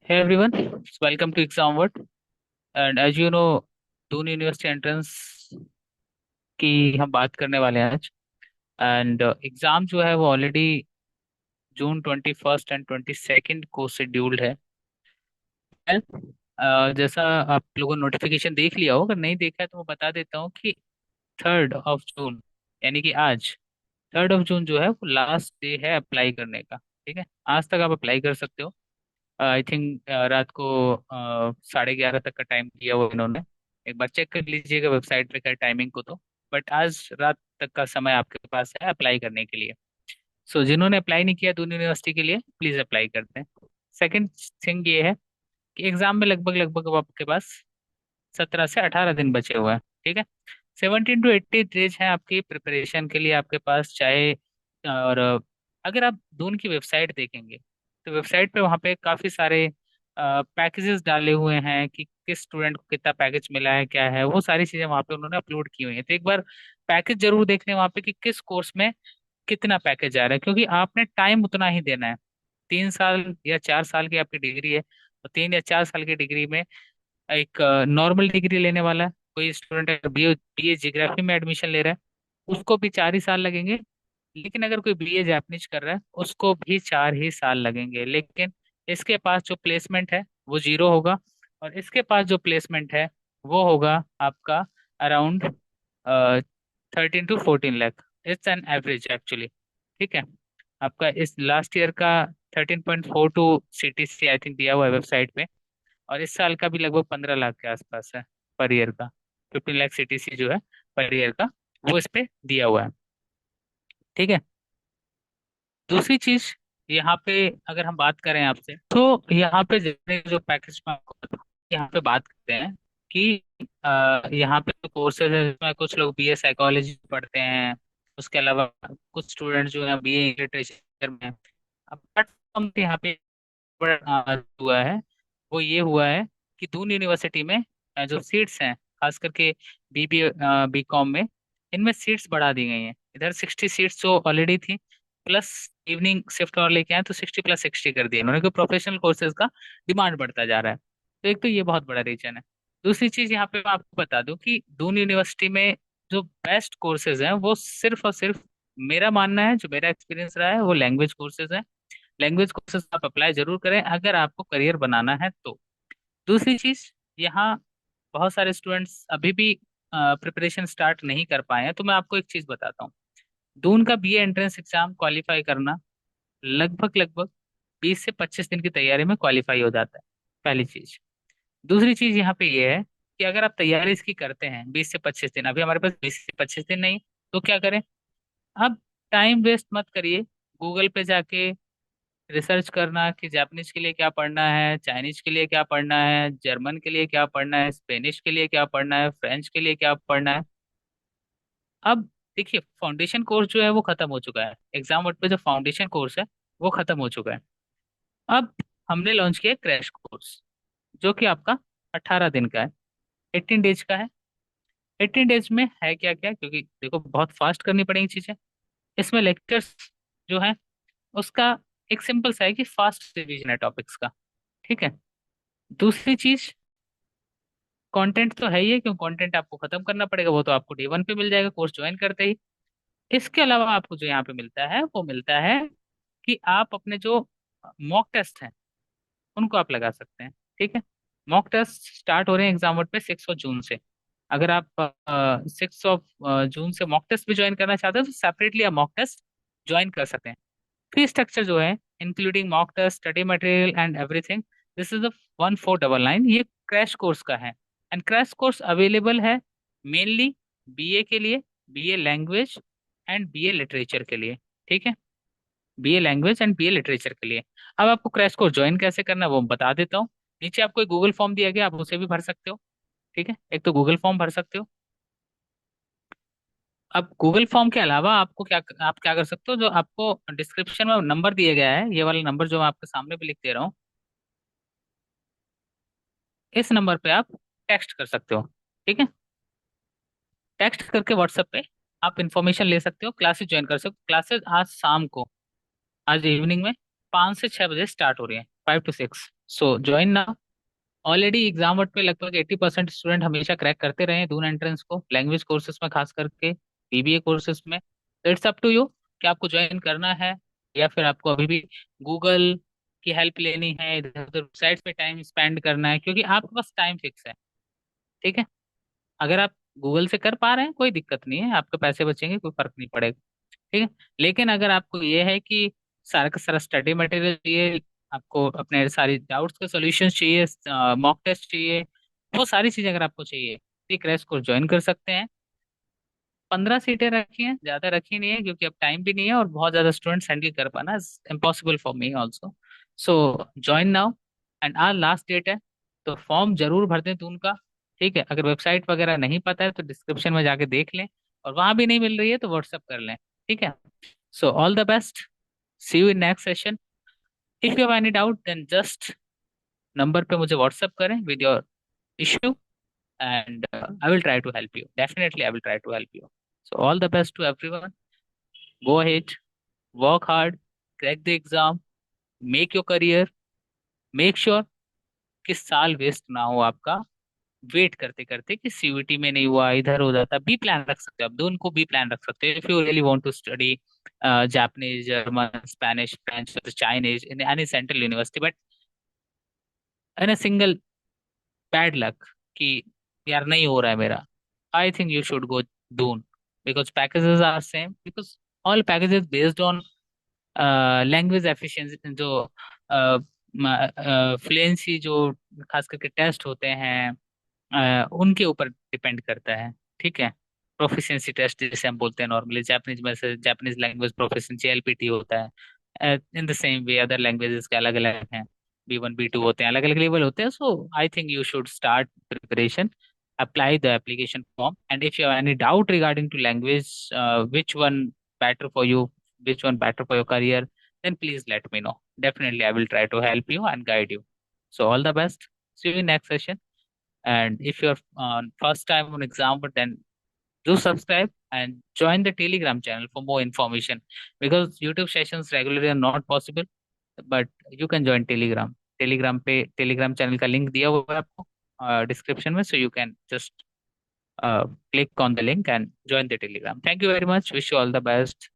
Hey everyone, welcome to ExamWord. And as you know, Doon university entrance की हम बात करने वाले हैं आज। एंड एग्जाम जो है वो ऑलरेडी जून 21 एंड 22 को शेड्यूल्ड है। Well, जैसा आप लोगों ने नोटिफिकेशन देख लिया हो, अगर नहीं देखा है तो मैं बता देता हूँ कि 3 जून यानी कि आज 3 जून जो है वो लास्ट डे है अप्लाई करने का। ठीक है, आज तक आप अप्लाई कर सकते हो। आई थिंक रात को 11:30 तक का टाइम दिया हुआ इन्होंने। एक बार चेक कर लीजिएगा वेबसाइट पे का टाइमिंग को तो। बट आज रात तक का समय आपके पास है अप्लाई करने के लिए। सो जिन्होंने अप्लाई नहीं किया दून यूनिवर्सिटी के लिए, प्लीज अप्लाई करते हैं। सेकंड थिंग ये है कि एग्जाम में लगभग लगभग अब आपके पास 17 से 18 दिन बचे हुए हैं। ठीक है, 17 to 18 डेज है आपकी प्रिपरेशन के लिए आपके पास। चाहे और अगर आप दून की वेबसाइट देखेंगे तो वेबसाइट पे वहाँ पे काफ़ी सारे पैकेजेस डाले हुए हैं कि किस स्टूडेंट को कितना पैकेज मिला है, क्या है वो सारी चीज़ें वहाँ पे उन्होंने अपलोड की हुई हैं। तो एक बार पैकेज जरूर देख लें वहाँ पे कि किस कोर्स में कितना पैकेज आ रहा है, क्योंकि आपने टाइम उतना ही देना है। 3 साल या 4 साल की आपकी डिग्री है, तो 3 या 4 साल की डिग्री में एक नॉर्मल डिग्री लेने वाला है कोई स्टूडेंट अगर बीए जियोग्राफी में एडमिशन ले रहा है उसको भी 4 ही साल लगेंगे। लेकिन अगर कोई बीए जापानीज कर रहा है उसको भी 4 ही साल लगेंगे। लेकिन इसके पास जो प्लेसमेंट है वो जीरो होगा, और इसके पास जो प्लेसमेंट है वो होगा आपका around 13 to 14 lakh. It's an average actually. ठीक है, आपका इस लास्ट ईयर का 13.42 CTC आई थिंक दिया हुआ है वेबसाइट पे, और इस साल का भी लगभग 15 लाख के आसपास है पर ईयर का। 15 लाख CTC जो है पर ईयर का, वो इस पे दिया हुआ है। ठीक है, दूसरी चीज यहाँ पे अगर हम बात करें आपसे तो यहाँ पे जितने जो पैकेज में आपको यहाँ पे बात करते हैं कि यहाँ पे जो कोर्सेज है जिसमें कुछ लोग बीए साइकोलॉजी पढ़ते हैं, उसके अलावा कुछ स्टूडेंट जो है बीए लिटरेचर में। अब प्लेटफॉर्म पे यहाँ पे बड़ा हुआ है वो ये हुआ है कि दून यूनिवर्सिटी में जो सीट्स हैं खास करके बीबी बीकॉम में, इनमें सीट्स बढ़ा दी गई हैं। इधर 60 सीट्स जो ऑलरेडी थी प्लस इवनिंग शिफ्ट और लेके आए तो 60+60 कर दिया इन्होंने, क्योंकि प्रोफेशनल कोर्सेज का डिमांड बढ़ता जा रहा है। तो एक तो ये बहुत बड़ा रीजन है। दूसरी चीज यहाँ पे मैं आपको बता दूं कि दून यूनिवर्सिटी में जो बेस्ट कोर्सेज हैं वो सिर्फ और सिर्फ, मेरा मानना है जो मेरा एक्सपीरियंस रहा है, वो लैंग्वेज कोर्सेज हैं। लैंग्वेज कोर्सेज आप अप्लाई जरूर करें अगर आपको करियर बनाना है तो। दूसरी चीज, यहाँ बहुत सारे स्टूडेंट्स अभी भी प्रिपरेशन स्टार्ट नहीं कर पाए हैं, तो मैं आपको एक चीज बताता हूँ। दून का बीए एंट्रेंस एग्जाम क्वालिफाई करना लगभग लगभग 20 से 25 दिन की तैयारी में क्वालिफाई हो जाता है, पहली चीज। दूसरी चीज यहाँ पे ये है कि अगर आप तैयारी इसकी करते हैं 20 से 25 दिन, अभी हमारे पास 20 से 25 दिन नहीं, तो क्या करें? अब टाइम वेस्ट मत करिए। गूगल पे जाके रिसर्च करना कि जापानीज के लिए क्या पढ़ना है, चाइनीज के लिए क्या पढ़ना है, जर्मन के लिए क्या पढ़ना है, स्पेनिश के लिए क्या पढ़ना है, फ्रेंच के लिए क्या पढ़ना है। अब देखिए, फाउंडेशन कोर्स जो है वो खत्म हो चुका है। एग्जाम वर्ड पे जो फाउंडेशन कोर्स है वो खत्म हो चुका है। अब हमने लॉन्च किया क्रैश कोर्स, जो कि आपका 18 दिन का है, 18 डेज का है। 18 डेज में है क्या क्या, क्योंकि देखो बहुत फास्ट करनी पड़ेगी चीजें। इसमें लेक्चर्स जो है उसका एक सिंपल सा है कि फास्ट रिवीजन है टॉपिक्स का। ठीक है, दूसरी चीज, कंटेंट तो है ही है, क्यों कंटेंट आपको खत्म करना पड़ेगा, वो तो आपको डे 1 पे मिल जाएगा कोर्स ज्वाइन करते ही। इसके अलावा आपको जो यहाँ पे मिलता है वो मिलता है कि आप अपने जो मॉक टेस्ट हैं उनको आप लगा सकते हैं। ठीक है, मॉक टेस्ट स्टार्ट हो रहे हैं एग्जाम बोर्ड पे 6 जून से। अगर आप 6 जून से मॉक टेस्ट भी ज्वाइन करना चाहते हैं तो सेपरेटली आप मॉक टेस्ट ज्वाइन कर सकते हैं। फी स्ट्रक्चर जो है including mock test, study material and everything, this is the 1499। ये क्रैश कोर्स का है। एंड क्रैश कोर्स अवेलेबल है मेनली बीए के लिए, BA language and BA literature के लिए। ठीक है, BA language and BA literature के लिए। अब आपको क्रैश कोर्स ज्वाइन कैसे करना है वो बता देता हूँ। नीचे आपको एक गूगल फॉर्म दिया गया, आप उसे भी भर सकते हो। ठीक है, एक तो गूगल फॉर्म भर सकते हो। अब गूगल फॉर्म के अलावा आपको क्या, आप क्या कर सकते हो, जो आपको डिस्क्रिप्शन में नंबर दिया गया है, ये वाला नंबर जो मैं आपके सामने भी लिख दे रहा हूँ, इस नंबर पे आप टेक्स्ट कर सकते हो। ठीक है, टेक्स्ट करके व्हाट्सएप पे आप इन्फॉर्मेशन ले सकते हो, क्लासेस ज्वाइन कर सकते हो। क्लासेस आज शाम को, आज इवनिंग में 5 से 6 बजे स्टार्ट हो रही है, 5 to 6। सो ज्वाइन ना। ऑलरेडी एग्जाम वर्ड पे लगभग 80% स्टूडेंट हमेशा क्रैक करते रहे हैं दून एंट्रेंस को, लैंग्वेज कोर्सेज में खास करके, बीबीए कोर्सेज में। तो इट्स अप टू यू कि आपको ज्वाइन करना है या फिर आपको अभी भी गूगल की हेल्प लेनी है, इधर उधर वेबसाइट्स पे टाइम स्पेंड करना है, क्योंकि आपके पास टाइम फिक्स है। ठीक है। अगर आप गूगल से कर पा रहे हैं कोई दिक्कत नहीं है, आपके पैसे बचेंगे, कोई फर्क नहीं पड़ेगा। ठीक है। लेकिन अगर आपको ये है कि सारा का सारा स्टडी मटेरियल चाहिए, आपको अपने सारी डाउट्स के सॉल्यूशंस चाहिए, मॉक टेस्ट चाहिए, वो सारी चीजें अगर आपको चाहिए तो एक क्रैश कोर्स ज्वाइन कर सकते हैं। 15 सीटें रखी हैं, ज्यादा रखी नहीं है क्योंकि अब टाइम भी नहीं है और बहुत ज्यादा स्टूडेंट्स हैंडल कर पाना impossible for me also. So join now. And आज लास्ट डेट है, तो फॉर्म जरूर भर दें उनका। ठीक है। अगर वेबसाइट वगैरह नहीं पता है तो डिस्क्रिप्शन में जाके देख लें, और वहां भी नहीं मिल रही है तो व्हाट्सअप कर लें। ठीक है। So all the best, see you in next session. If you have any doubt then just number पे मुझे व्हाट्सअप करें with your issue, and I will try to help you. Definitely, I will try to help you. So, all the best to everyone. Go ahead, work hard, crack the exam, make your career, make sure कि साल waste ना हो आपका wait करते करते कि CUET में नहीं हुआ, इधर हो जाता। बी प्लान रख सकते हो आप, दो उनको बी प्लान रख सकते हो if you really want to study Japanese, German, Spanish, French, Chinese in any central university, but in a single bad luck कि यार नहीं हो रहा है मेरा, I think you should go Doon, because packages are same, because all packages based on language efficiency, जो fluency, जो खास करके टेस्ट होते हैं, उनके ऊपर डिपेंड करता है। ठीक है। प्रोफिशिएंसी टेस्ट जिसे हम बोलते हैं नॉर्मली, जापानीज में से जापानीज लैंग्वेज प्रोफिशिएंसी एलपीटी होता है। In the same way other languages के अलग अलग हैं, B1 B2 होते हैं, अलग अलग लेवल होते हैं। So I think you should start preparation, apply the application form, and if you have any doubt regarding to language, which one better for you, which one better for your career, then please let me know. Definitely I will try to help you and guide you. So all the best, see you in next session. And if you're first time on exam, but then do subscribe and join the Telegram channel for more information, because YouTube sessions regularly are not possible, but you can join Telegram। Telegram पे Telegram channel का link दिया हुआ है आपको description में, so you can just click on the link and join the Telegram। Thank you very much, wish you all the best।